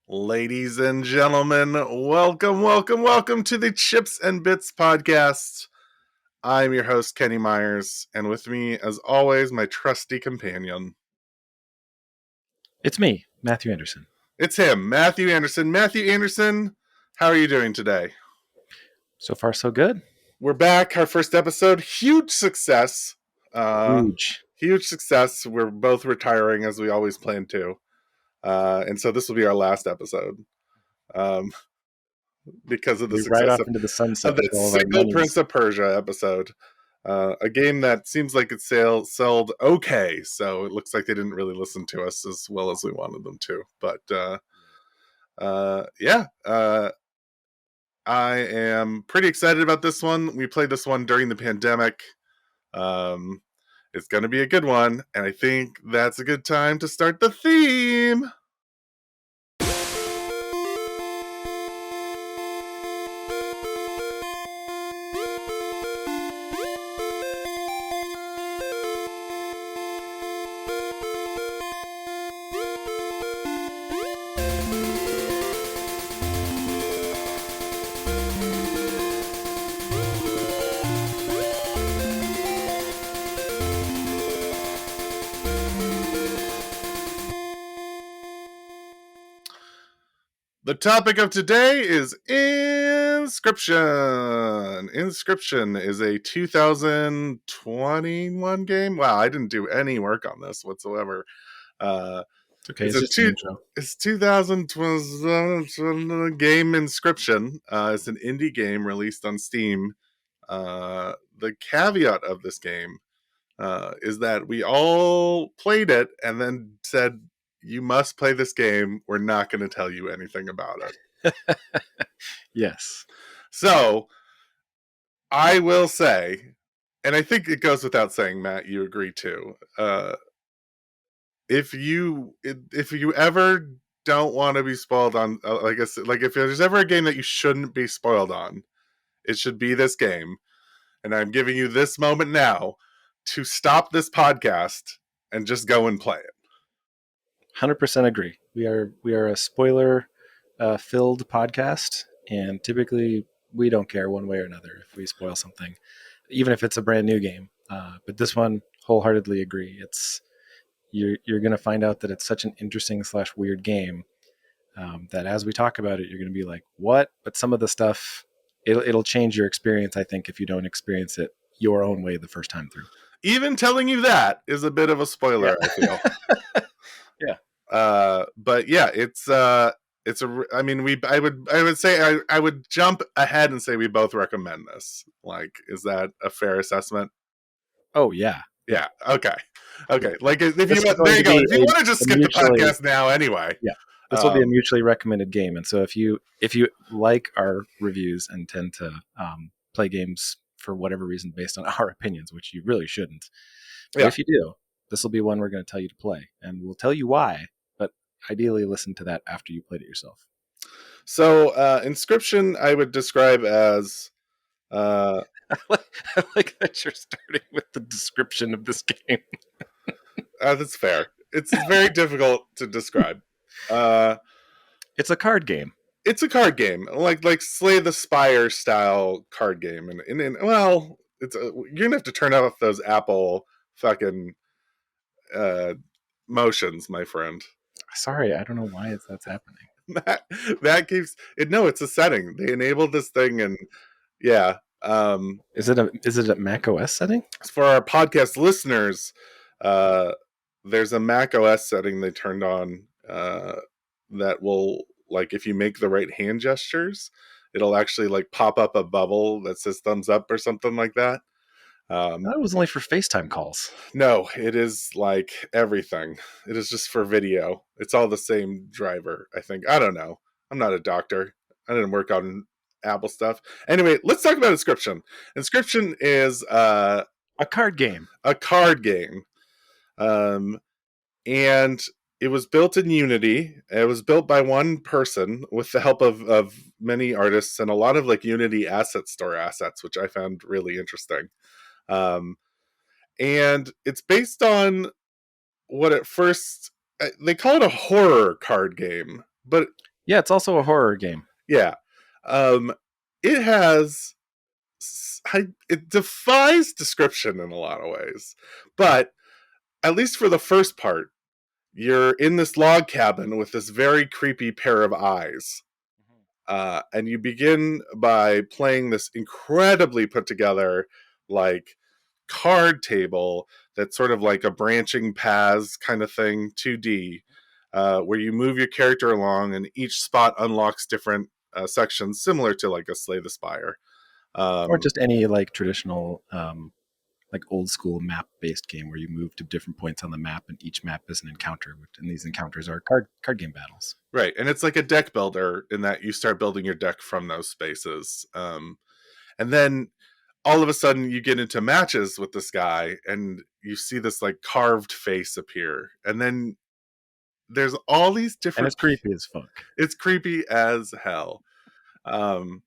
Ladies and gentlemen, welcome to the Chips and Bits podcast. I'm your host, Kenny Myers, and with me, as always, my trusty companion. It's me, Matthew Anderson. It's him, Matthew Anderson. Matthew Anderson, how are you doing today? So far, so good. We're back, our first episode. Huge success. Huge success. We're both retiring, as we always plan to. And so this will be our last episode. Because of the success into the sunset of that single Prince of Persia episode. A game that seems like it sold okay, so it looks like they didn't really listen to us as well as we wanted them to. But I am pretty excited about this one. We played this one during the pandemic. It's going to be a good one, and I think that's a good time to start the theme. The topic of today is Inscryption. Inscryption is a 2021 game. Wow, I didn't do any work on this whatsoever. Okay, it's just an intro. It's 2020 game Inscryption. It's an indie game released on Steam. The caveat of this game is that we all played it and then said, you must play this game. We're not going to tell you anything about it. Yes. So I will say, and I think it goes without saying, Matt, you agree too. If you ever don't want to be spoiled on, like if there's ever a game that you shouldn't be spoiled on, it should be this game. And I'm giving you this moment now to stop this podcast and just go and play it. 100% agree. We are a spoiler filled podcast, and typically we don't care one way or another if we spoil something, even if it's a brand new game. But this one, wholeheartedly agree. You're going to find out that it's such an interesting / weird game that as we talk about it, you're going to be like, what? But some of the stuff, it'll change your experience, I think, if you don't experience it your own way the first time through. Even telling you that is a bit of a spoiler, yeah. I feel. Yeah. But yeah, I would say I would jump ahead and say we both recommend this. Like, is that a fair assessment? Oh yeah. Yeah. Okay. Like if you want to just skip the podcast now anyway. Yeah. This will be a mutually recommended game. And so if you like our reviews and tend to play games for whatever reason based on our opinions, which you really shouldn't. But if you do, this will be one we're going to tell you to play. And we'll tell you why. But ideally listen to that after you played it yourself. So Inscryption I would describe as... I like that you're starting with the description of this game. That's fair. It's very difficult to describe. It's a card game. It's a card game, like Slay the Spire style card game, and well, you're gonna have to turn off those Apple fucking motions, my friend. Sorry, I don't know why that's happening. That keeps it. No, it's a setting. They enabled this thing, and yeah. Is it a Mac OS setting? For our podcast listeners, there's a Mac OS setting they turned on that will, like, if you make the right hand gestures, it'll actually like pop up a bubble that says thumbs up or something like that. That was only for FaceTime calls. No, it is like everything. It is just for video. It's all the same driver, I think. I don't know. I'm not a doctor. I didn't work on Apple stuff. Anyway, let's talk about Inscryption. Inscryption is a card game. And it was built in Unity. It was built by one person with the help of many artists and a lot of like Unity asset store assets, which I found really interesting. And it's based on what at first they call it a horror card game, but Yeah, it's also a horror game. Yeah. Um, it has it defies description in a lot of ways, but at least for the first part, you're in this log cabin with this very creepy pair of eyes. And you begin by playing this incredibly put together, like, card table that's sort of like a branching paths kind of thing, 2D, where you move your character along, and each spot unlocks different sections, similar to like a Slay the Spire. Or Um, just any like traditional like old school map based game where you move to different points on the map and each map is an encounter, and these encounters are card game battles. right, and it's like a deck builder in that you start building your deck from those spaces. And then all of a sudden you get into matches with this guy and you see this like carved face appear, and then there's all these And different it's creepy as fuck. it's creepy as hell. um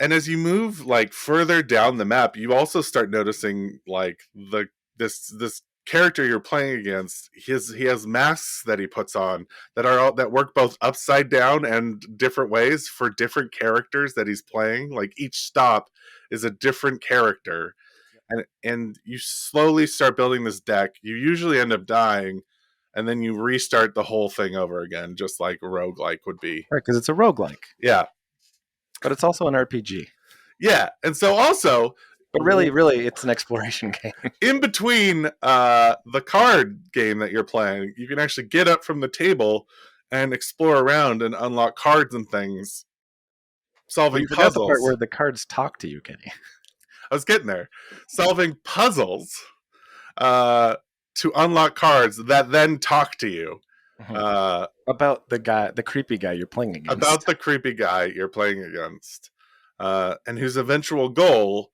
and as you move like further down the map, you also start noticing like this character you're playing against, he has masks that he puts on that are all that work both upside down and different ways for different characters that he's playing. Like each stop is a different character, and you slowly start building this deck. You usually end up dying, and then you restart the whole thing over again, just like a roguelike would be. Right, because it's a roguelike, Yeah. but it's also an RPG. Yeah. And so also, But really, it's an exploration game. in between the card game that you're playing, you can actually get up from the table and explore around and unlock cards and things, Well, solving you forgot the part puzzles. where the cards talk to you, Kenny. I was getting there. Solving puzzles uh, to unlock cards that then talk to you. About the creepy guy you're playing About against. the creepy guy you're playing against, and whose eventual goal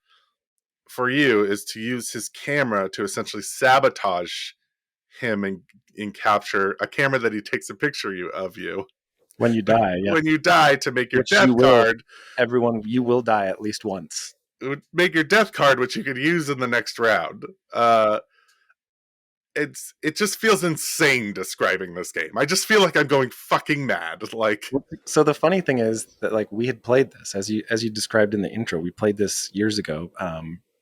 for you is to use his camera to essentially sabotage him and capture a camera that he takes a picture of you When you die, yeah. when you die, to make your Which you death will, card. everyone, you will die at least once. It would make your death card, which you could use in the next round. Uh, it just feels insane describing this game. I just feel like I'm going fucking mad. Like, So the funny thing is that like we had played this as you described in the intro. We played this years ago,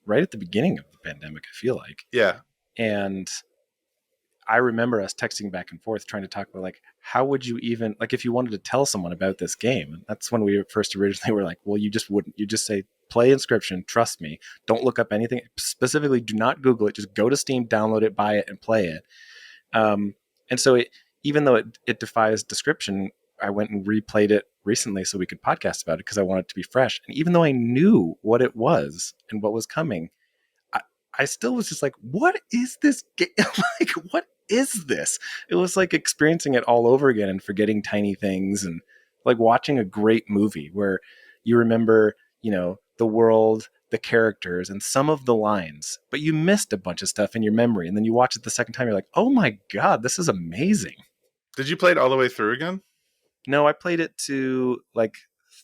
right at the beginning of the pandemic. I feel like, yeah, and I remember us texting back and forth trying to talk about like how would you even like if you wanted to tell someone about this game. And that's when we first originally were like, well, you just wouldn't. You just say play Inscryption. Trust me. Don't look up anything specifically. Do not Google it. Just go to Steam, download it, buy it, and play it. And so even though it defies description, I went and replayed it recently so we could podcast about it because I wanted it to be fresh. And even though I knew what it was and what was coming, I, I still was just like, what is this game? Like, what is this? It was like experiencing it all over again and forgetting tiny things and like watching a great movie where you remember, the world, the characters, and some of the lines, but you missed a bunch of stuff in your memory. And then you watch it the second time, you're like, oh my God, this is amazing. did you play it all the way through again? No, I played it to like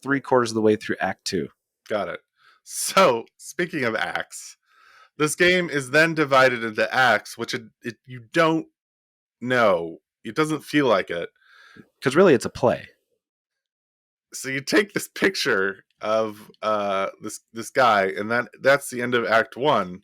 3/4 of the way through Act 2. Got it. So, speaking of acts, this game is then divided into acts, which you don't know. It doesn't feel like it. Because really, it's a play. So you take this picture of this guy, and that's the end of Act 1.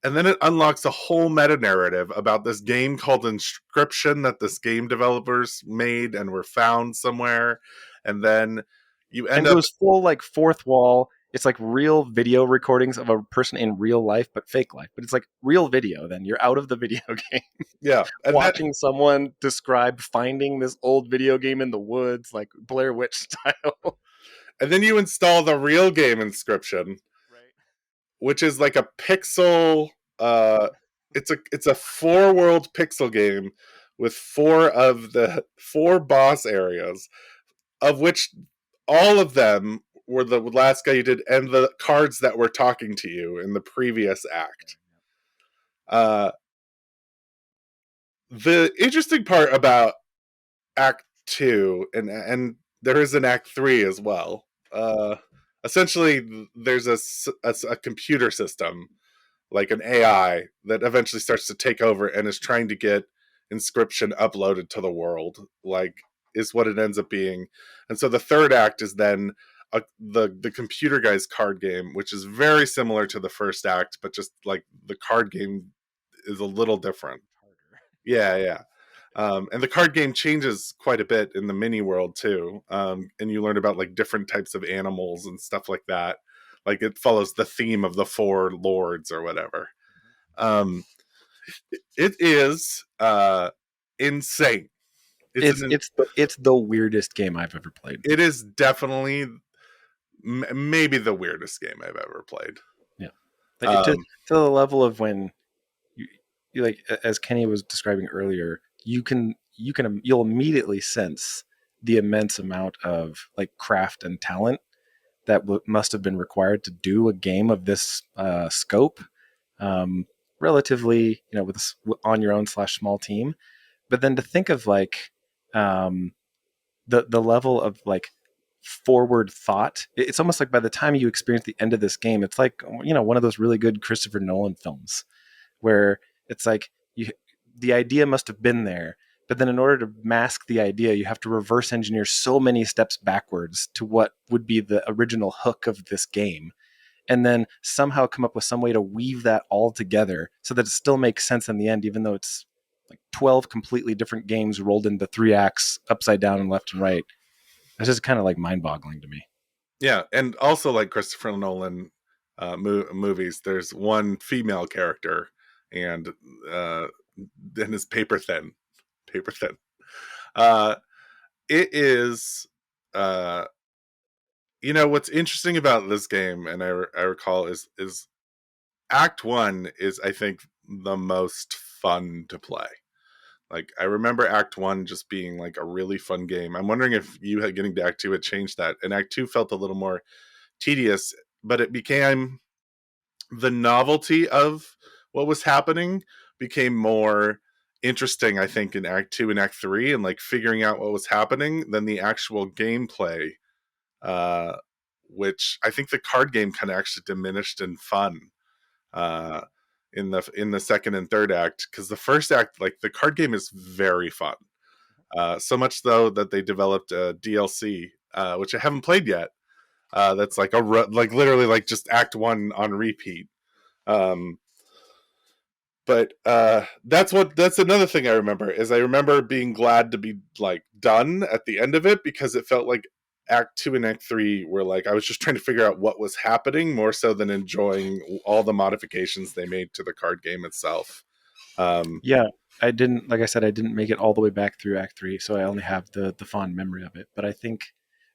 And then it unlocks a whole meta narrative about this game called Inscryption that this game developers made and were found somewhere. And then you end And up, goes full like fourth wall. It's like real video recordings of a person in real life, but fake life. But it's like real video. Then you're out of the video game, yeah. And then watching someone describe finding this old video game in the woods, like Blair Witch style. you install the real game Inscryption, Right. which is like a pixel. It's a 4 world pixel game with four boss areas, of which all of them were the last guy you did, and the cards that were talking to you in the previous act. Uh, the interesting part about Act 2, and there is an Act 3 as well. Essentially, there's a computer system, like an AI, that eventually starts to take over and is trying to get Inscryption uploaded to the world. Like, is what it ends up being. And so the third act is then the computer guy's card game, which is very similar to the first act, but just like the card game is a little different. Yeah, yeah. And the card game changes quite a bit in the mini world too. And you learn about like different types of animals and stuff like that. Like it follows the theme of the four lords or whatever. Um, it is insane. It's the weirdest game I've ever played. It is definitely maybe the weirdest game I've ever played. Yeah, to the level of when you like, as Kenny was describing earlier, you'll immediately sense the immense amount of like craft and talent that must have been required to do a game of this scope, relatively, with on your own / small team. But then to think of like um, the level of like forward thought, it's almost like by the time you experience the end of this game, it's like one of those really good Christopher Nolan films where it's like the idea must have been there, but then in order to mask the idea, you have to reverse engineer so many steps backwards to what would be the original hook of this game, and then somehow come up with some way to weave that all together so that it still makes sense in the end, even though it's like 12 completely different games rolled into 3 acts upside down and left and right. It's just kind of like mind-boggling to me. Yeah, and also like Christopher Nolan movies, there's one female character, and then it's paper thin. Uh, it is, what's interesting about this game, and I recall is Act 1 is, I think, the most fun to play. Like, I remember Act 1 just being like a really fun game. I'm wondering if you had getting to Act 2 had changed that, and Act 2 felt a little more tedious, but it became the novelty of what was happening became more interesting, I think, in Act 2 and Act 3, and like figuring out what was happening than the actual gameplay, uh, which I think the card game kind of actually diminished in fun uh, in the second and third act, because the first act, like the card game, is very fun. So much though that they developed a DLC, which I haven't played yet. That's like like literally like just Act 1 on repeat. Um, but that's another thing I remember is I remember being glad to be like done at the end of it, because it felt like Act 2 and Act 3 were like I was just trying to figure out what was happening more so than enjoying all the modifications they made to the card game itself. Yeah, I didn't, like I said, I didn't make it all the way back through Act 3, so I only have the fond memory of it. But I think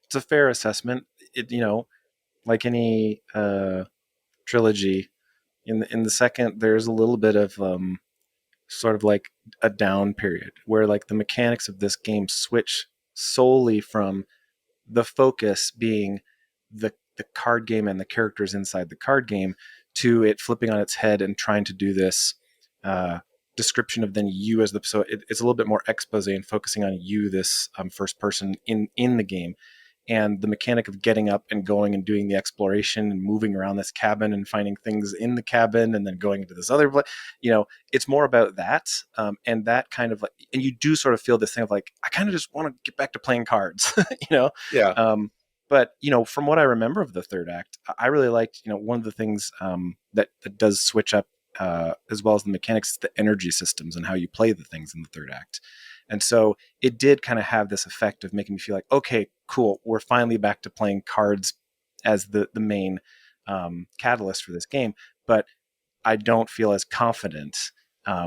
it's a fair assessment. It, like any trilogy, in the second, there's a little bit of sort of like a down period where like the mechanics of this game switch solely from the focus being the card game and the characters inside the card game to it flipping on its head and trying to do this uh, description of then you as the, so it's a little bit more expose and focusing on you, this first person in the game, and the mechanic of getting up and going and doing the exploration and moving around this cabin and finding things in the cabin and then going into this other place. It's more about that, and that kind of like, and you do sort of feel this thing of like, I kind of just want to get back to playing cards. you know yeah, but from what I remember of the third act, I really liked, one of the things that does switch up, as well as the mechanics, the energy systems and how you play the things in the third act. And so it did kind of have this effect of making me feel like, okay, cool, we're finally back to playing cards as the main catalyst for this game. But I don't feel as confident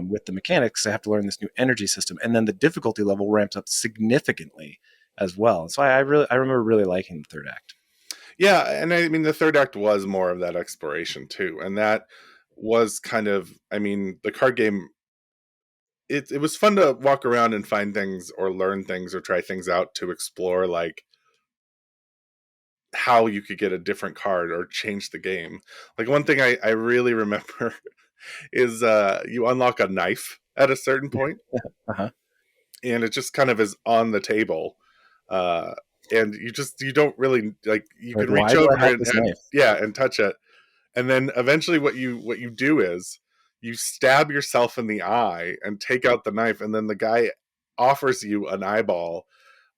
with the mechanics. I have to learn this new energy system, and then the difficulty level ramps up significantly as well. So I remember really liking the third act. yeah, and I mean the third act was more of that exploration too, and that was kind of, I mean, the card game. It was fun to walk around and find things or learn things or try things out to explore, like how you could get a different card or change the game. Like one thing I really remember is you unlock a knife at a certain point, Uh-huh. and it just kind of is on the table. Uh, and you don't really like, you Like, can reach why do over I have and, this knife? yeah, and touch it. And then eventually what you do is you stab yourself in the eye and take out the knife, and then the guy offers you an eyeball,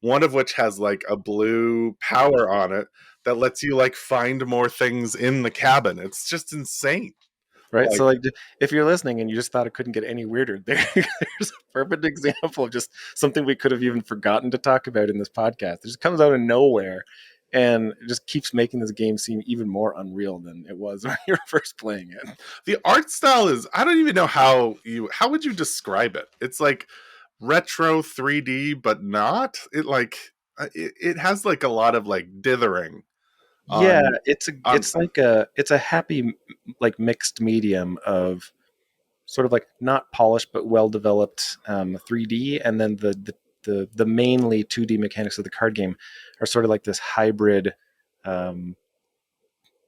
one of which has like a blue power on it that lets you like find more things in the cabin. It's just insane. Right. Like, So, like, if you're listening and you just thought it couldn't get any weirder, there's a perfect example of just something we could have even forgotten to talk about in this podcast. It just comes out of nowhere and it just keeps making this game seem even more unreal than it was when you were first playing it. the art style is, I don't even know how would you describe it? It's like retro 3D, but not. It like it has like a lot of like dithering Yeah, on on it's a happy like mixed medium of sort of like not polished but well developed 3D, and then the mainly 2D mechanics of the card game are sort of like this hybrid, um,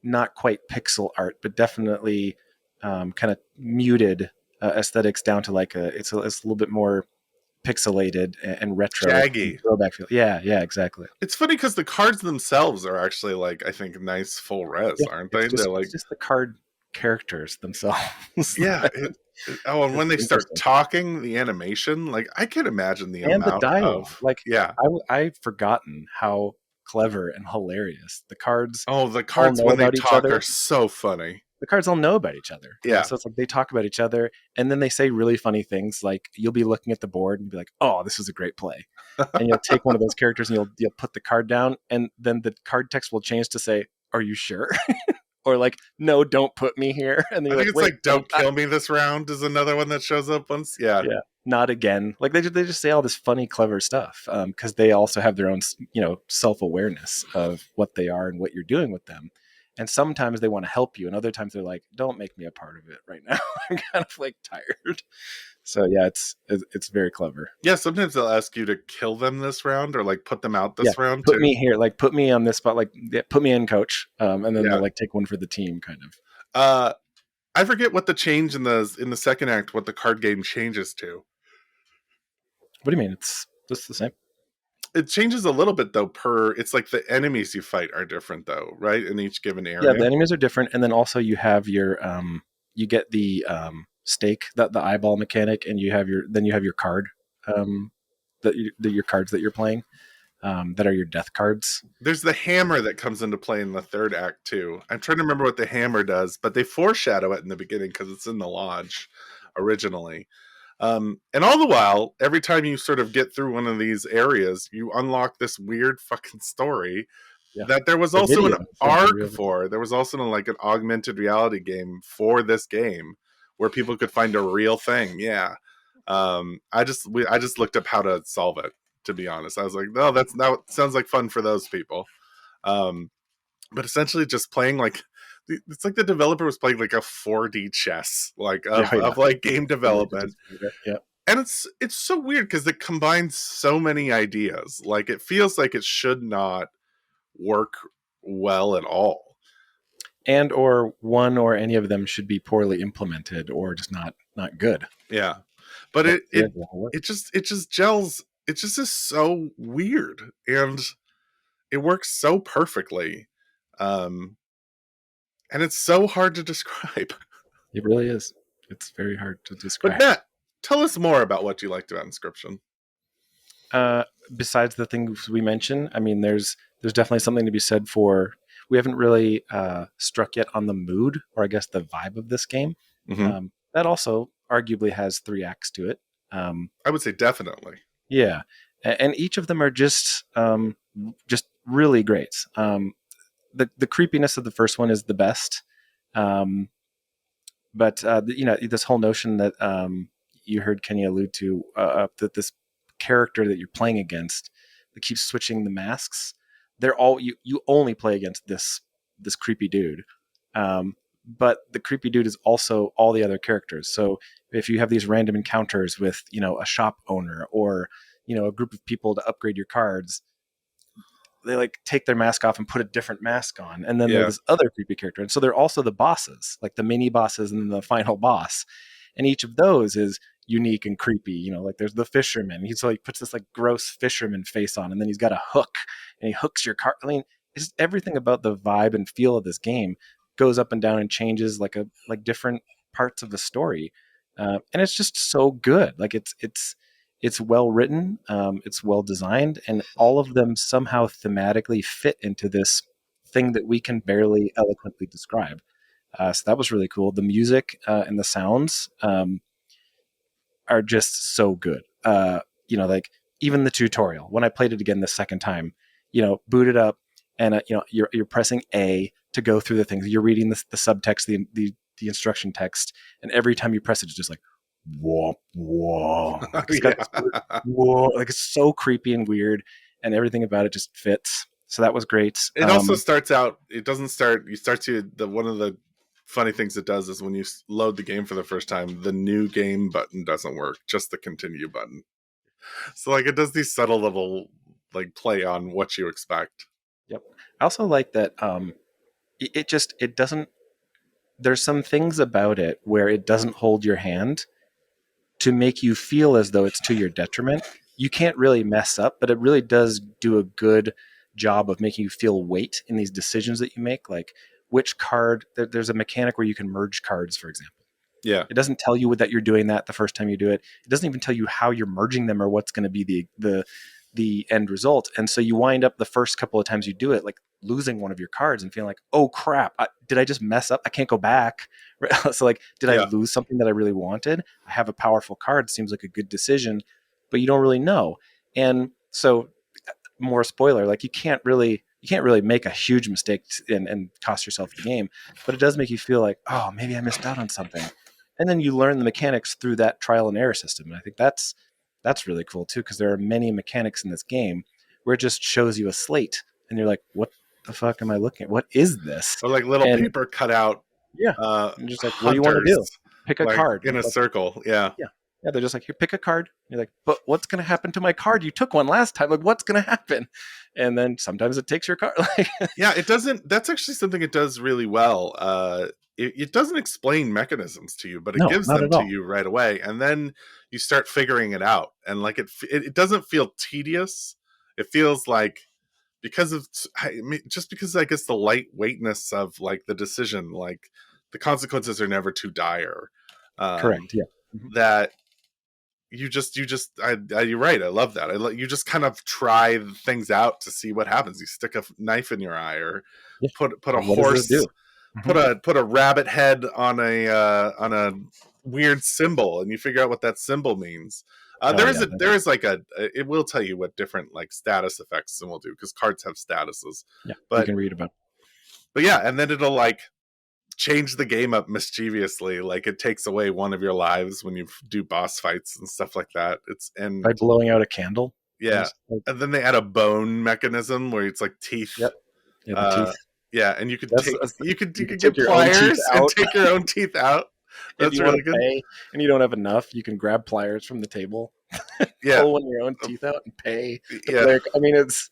not quite pixel art, but definitely kind of muted aesthetics down to like it's a little bit more pixelated and retro and shaggy. throwback feel. Yeah, yeah, exactly. It's funny because the cards themselves are actually like, I think, nice full res, Yeah, aren't they? They're like, it's just the card characters themselves. yeah. Oh, and when It's they start interesting. talking, the animation, like I can imagine the And the amount dialogue. of, Like yeah. I've forgotten how clever and hilarious the cards Oh, the all cards know when they about each talk are other. so funny. The cards all know about each other, Yeah. so it's like they talk about each other, and then they say really funny things. Like you'll be looking at the board and be like, "Oh, this is a great play," and you'll take one of those characters and you'll put the card down, and then the card text will change to say, "Are you sure?" or like, "No, don't put me here," and then I you're think like, it's "Wait, like but "Don't kill me this round" is another one that shows up once. Yeah, yeah, not again." Like they just say all this funny, clever stuff because they also have their own, self awareness of what they are and what you're doing with them. And sometimes they want to help you, and other times they're like, "Don't make me a part of it right now. I'm kind of like tired." So yeah, it's very clever. yeah. Sometimes they'll ask you to kill them this round or like put them out Yeah, this round put too. me here, like put me on this spot, like yeah, put me in, coach, and then they'll Yeah. like take one for the team, kind of. Uh, I forget what the change in the second act, what the card game changes to. What do you mean? It's just the same. It changes a little bit though. Per, it's like the enemies you fight are different though, right? In each given Yeah, area. the enemies are different, and then also you have your you get the stake, that the eyeball mechanic, and you have your card, your cards that you're playing, that are your death cards. There's the hammer that comes into play in the third act too. I'm trying to remember what the hammer does, but they foreshadow it in the beginning because it's in the lodge originally. And all the while, every time you sort of get through one of these areas, you unlock this weird fucking story Yeah, that there was the also an video, yeah, the arc real video. for. There was also like an augmented reality game for this game where people could find a real thing. Yeah. I just looked up how to solve it. To be honest, I was like, no, that sounds like fun for those people. Um, but essentially, just playing like it's like the developer was playing like a 4D chess, like Yeah, yeah, of like game the way to development, describe it. Yeah, and it's so weird because it combines so many ideas. Like it feels like it should not work well at all. and or one or any of them should be poorly implemented or just not good. Yeah, but But yeah, they all work. it just gels. It just is so weird, and it works so perfectly. Um, and it's so hard to describe. It really is. It's very hard to But describe. Matt, tell us more about what you liked about Inscryption. Uh, Besides the things we mentioned, I mean, there's definitely something to be said for. We haven't really struck yet on the mood, or I guess the vibe of this game. Mm-hmm. That also arguably has three acts to it. Um, I would say definitely. yeah, and each of them are just really great. The creepiness of the first one is the best. Um, but this whole notion that you heard Kenny allude to, that this character that you're playing against that keeps switching the masks, they're all you only play against this creepy dude. But the creepy dude is also all the other characters. So if you have these random encounters with a shop owner or a group of people to upgrade your cards, they like take their mask off and put a different mask on, and then there's Yeah. this other creepy character, and so they're also the bosses, like the mini bosses and then the final boss, and each of those is unique and creepy. Like there's the fisherman. He's like puts this like gross fisherman face on, and then he's got a hook, and he hooks your card. I mean, it's just everything about the vibe and feel of this game goes up and down and changes like different parts of the story, and it's just so good. Like It's well written, it's well designed, and all of them somehow thematically fit into this thing that we can barely eloquently describe. So that was really cool. The music and the sounds are just so good. Like even the tutorial. When I played it again the second time, boot it up, and you're pressing A to go through the things. You're reading the subtext, the instruction text, and every time you press it, it's just like whoa, whoa. Like it's got this weird, Yeah. whoa, like it's so creepy and weird, and everything about it just fits. So that was great. It also starts out. It doesn't start. You start to the one of the funny things it does is when you load the game for the first time, the new game button doesn't work. Just the continue button. So like it does these subtle little like play on what you expect. Yep. I also like that. It doesn't. There's some things about it where it doesn't hold your hand to make you feel as though it's to your detriment. You can't really mess up, but it really does do a good job of making you feel weight in these decisions that you make. Like which card, there's a mechanic where you can merge cards, for example. Yeah. It doesn't tell you that you're doing that the first time you do it. It doesn't even tell you how you're merging them or what's going to be the end result. And so you wind up the first couple of times you do it, like losing one of your cards and feeling like, oh crap, did I just mess up? I can't go back. So like, did I Yeah. lose something that I really wanted? I have a powerful card. Seems like a good decision, but you don't really know. And so more spoiler, like you can't really make a huge mistake and cost yourself the game, but it does make you feel like, oh, maybe I missed out on something. And then you learn the mechanics through that trial and error system. And I think that's really cool too, because there are many mechanics in this game where it just shows you a slate and you're like, what the fuck am I looking at? What is this? Or like little And paper cutout yeah, and just like, what do you want to hunters do? Pick a like card. in a Like, circle. Yeah. yeah. Yeah, they're just like, here, pick a card. You're like, but what's going to happen to my card? You took one last time. Like, what's going to happen? And then sometimes it takes your card. Like, Yeah, it doesn't. That's actually something it does really well. It doesn't explain mechanisms to you, but it no, gives not them at to all. you right away, and then you start figuring it out. And like it doesn't feel tedious. It feels like because of just because I guess the lightweightness of like the decision, like the consequences are never too dire. Correct. Yeah. Mhm. That you're right. I love that. You just kind of try things out to see what happens. You stick a knife in your eye, or Yeah. put a What does this horse, do? Mhm. put a rabbit head on a weird symbol, and you figure out what that symbol means. Oh yeah. There is like it will tell you what different like status effects will do because cards have statuses, Yeah. You but can read about. yeah, and then it'll like change the game up mischievously, like it takes away one of your lives when you do boss fights and stuff like that. It's By and blowing out a candle. Yeah, Like, and then they add a bone mechanism where it's like teeth. yep. Yeah. The uh teeth. yeah, and you could That's you you can could take get your own teeth pliers and out take your own teeth out. if That's you want really to good. pay, and you don't have enough. You can grab pliers from the table, Yeah. pull one of your own teeth out, and pay the Yeah, player. I mean, it's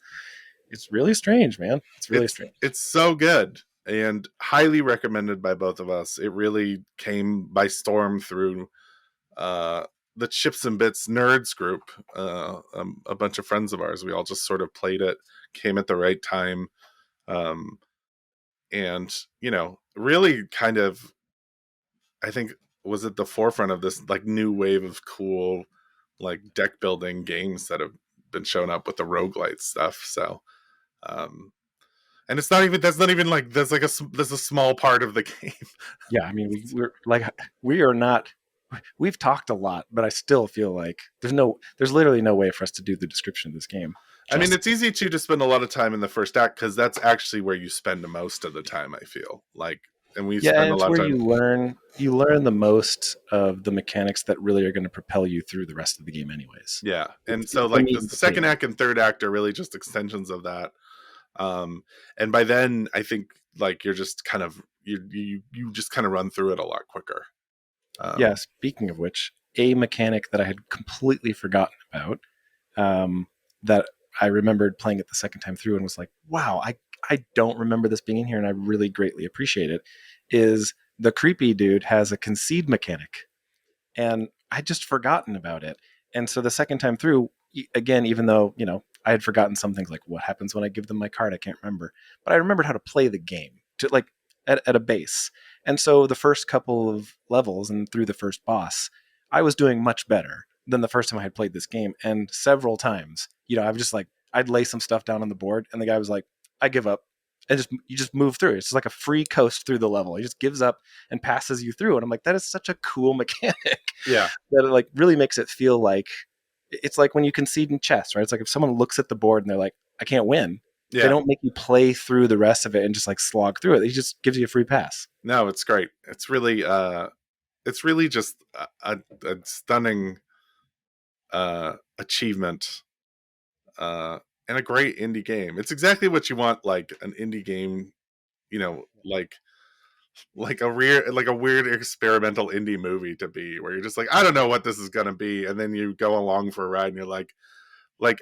really strange, man. It's really strange. it's so good and highly recommended by both of us. It really came by storm through uh the Chips and Bits nerds group. A bunch of friends of ours, we all just sort of played it, came at the right time. um and really kind of, I think, was at the forefront of this like new wave of cool like deck building games that have been shown up with the roguelite stuff. So um and it's not even that's not even like there's a small part of the game. Yeah, I mean, we're like, we are not. We've talked a lot, but I still feel like there's literally no way for us to do the description of this game. I mean, Just it's easy to spend a lot of time in the first act because that's actually where you spend the most of the time, I feel like. And we yeah, spend and a it's lot of where time. you learn the most of the mechanics that really are going to propel you through the rest of the game, anyways. Yeah. And so It's the like meat the and second potato. act and third act are really just extensions of that. And by then I think like you're just kind of you just kind of run through it a lot quicker. Yeah. um Speaking of which, a mechanic that I had completely forgotten about, that I remembered playing it the second time through and was like, wow, I don't remember this being in here, and I really greatly appreciate it, is the creepy dude has a concede mechanic, and I'd just forgotten about it. And so the second time through, again, even though I had forgotten some things, like what happens when I give them my card, I can't remember, but I remembered how to play the game to like at a base. And so the first couple of levels and through the first boss, I was doing much better. than the first time I had played this game. And several times, I've just like, I'd lay some stuff down on the board, and the guy was like, I give up. And you just move through. It's just like a free coast through the level. He just gives up and passes you through. And I'm like, that is such a cool mechanic. Yeah. That it like really makes it feel like it's like when you concede in chess, right? It's like if someone looks at the board and they're like, I can't win. Yeah. They don't make you play through the rest of it and just like slog through it. He just gives you a free pass. No, it's great. It's really just a stunning achievement and a great indie game. It's exactly what you want, like an indie game, like a weird experimental indie movie to be, where you're just like, I don't know what this is gonna be, and then you go along for a ride and you're like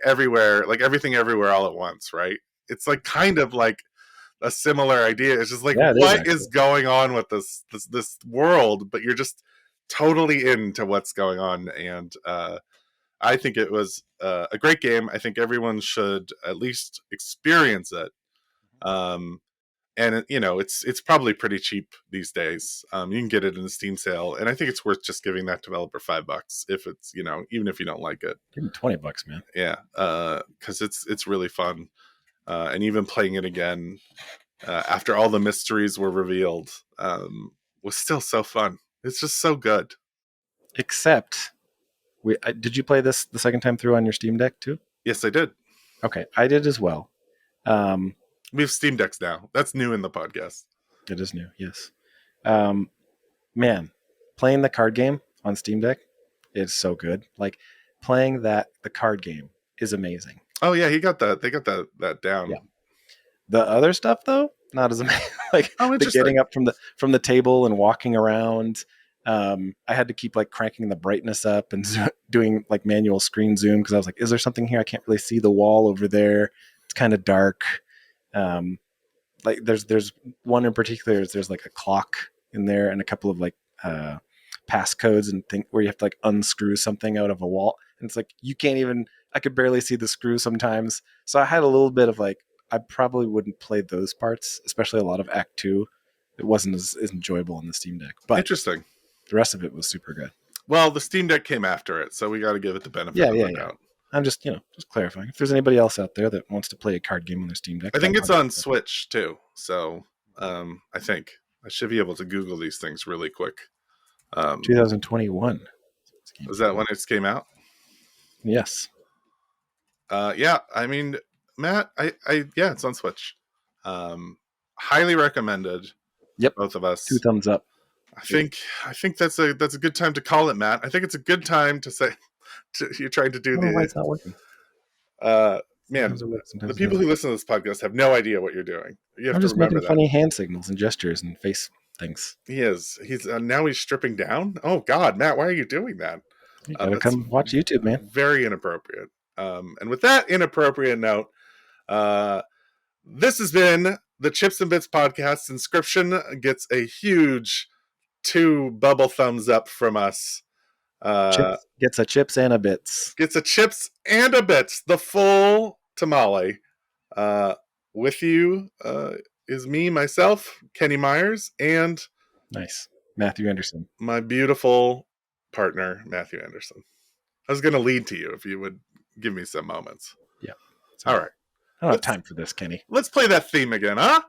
everywhere, like everything everywhere all at once, right? It's like kind of like a similar idea. It's just like, what is going on with this world? But you're just totally into what's going on, and I think it was a great game. I think everyone should at least experience it. And it's probably pretty cheap these days. You can get it in a Steam sale, and I think it's worth just giving that developer $5 if it's even if you don't like it. Give me $20, man. Yeah, because it's really fun, and even playing it again after all the mysteries were revealed was still so fun. It's just so good. Except, did you play this the second time through on your Steam Deck too? Yes, I did. Okay, I did as well. We have Steam Decks now. That's new in the podcast. It is new, yes. Man, playing the card game on Steam Deck is so good. Like playing the card game is amazing. Oh yeah, he got that. They got that down. Yeah. The other stuff though, not as amazing. Like the getting up from the table and walking around. I had to keep like cranking the brightness up and doing like manual screen zoom because I was like, is there something here? I can't really see the wall over there. It's kind of dark. Like there's one in particular. There's like a clock in there and a couple of like passcodes and thing where you have to like unscrew something out of a wall. And it's like you can't even. I could barely see the screw sometimes. So I had a little bit of like I probably wouldn't play those parts, especially a lot of Act 2. It wasn't as enjoyable on the Steam Deck. But interesting. The rest of it was super good. Well, the Steam Deck came after it, so we got to give it the benefit of the doubt. I'm just clarifying. If there's anybody else out there that wants to play a card game on their Steam Deck, I think it's on Switch too. So I think I should be able to Google these things really quick. 2021. Was that when it came out? Yes. Yeah. I mean, Matt, yeah, it's on Switch. Highly recommended. Yep. Both of us. 2 thumbs up. I think that's a good time to call it, Matt. I think it's a good time to say you're trying to do why it's not working. Man, the people who listen to this podcast have no idea what you're doing. You have I'm to just remember making funny hand signals and gestures and face things. He is. He's now he's stripping down. Oh God, Matt, why are you doing that? You gotta come watch YouTube, man. Very inappropriate. And with that inappropriate note, this has been the Chips and Bits podcast. Inscryption gets a huge 2 bubble thumbs up from us. Gets a chips and a bits. Gets a chips and a bits. The full tamale. With you is me, myself, Kenny Myers, and nice Matthew Anderson. My beautiful partner, Matthew Anderson. I was going to lead to you if you would give me some moments. Yeah. All right. I don't have time for this, Kenny. Let's play that theme again, huh?